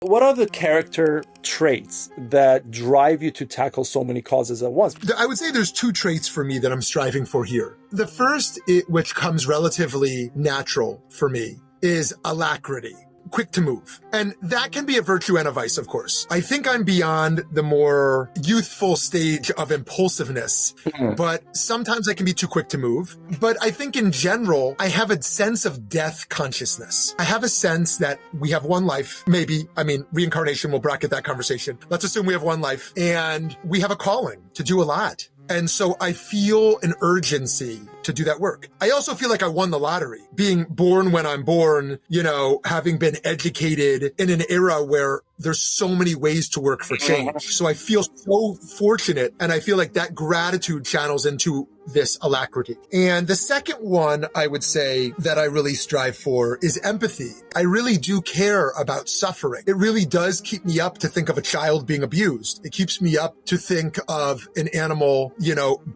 What are the character traits that drive you to tackle so many causes at once? I would say there's two traits for me that I'm striving for here. The first, which comes relatively natural for me, is alacrity. Quick to move. And that can be a virtue and a vice, of course. I think I'm beyond the more youthful stage of impulsiveness, but sometimes I can be too quick to move. But I think in general, I have a sense of death consciousness. I have a sense that we have one life, maybe, reincarnation will bracket that conversation. Let's assume we have one life and we have a calling to do a lot. And so I feel an urgency to do that work. I also feel like I won the lottery. Being born when I'm born, having been educated in an era where there's so many ways to work for change. So I feel so fortunate, and I feel like that gratitude channels into this alacrity. And the second one I would say that I really strive for is empathy. I really do care about suffering. It really does keep me up to think of a child being abused. It keeps me up to think of an animal,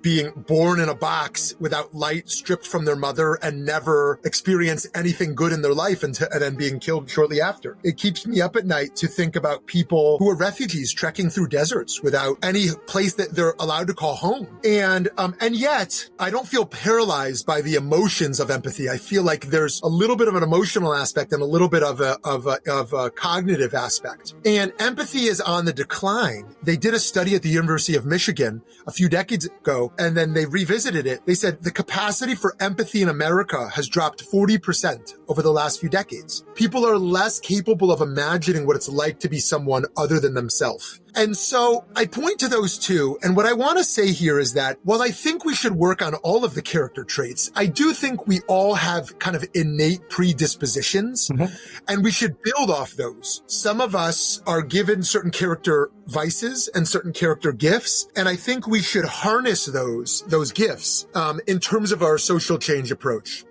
being born in a box without light, stripped from their mother, and never experience anything good in their life and then being killed shortly after. It keeps me up at night to think about people who are refugees trekking through deserts without any place that they're allowed to call home. And yet I don't feel paralyzed by the emotions of empathy. I feel like there's a little bit of an emotional aspect and a little bit of a cognitive aspect. And empathy is on the decline. They did a study at the University of Michigan a few decades ago, and then they revisited it. They said the capacity for empathy in America has dropped 40% over the last few decades. People are less capable of imagining what it's like to be someone other than themselves. And so I point to those two. And what I want to say here is that while I think we should work on all of the character traits, I do think we all have kind of innate predispositions, and we should build off those. Some of us are given certain character vices and certain character gifts. And I think we should harness those gifts in terms of our social change approach.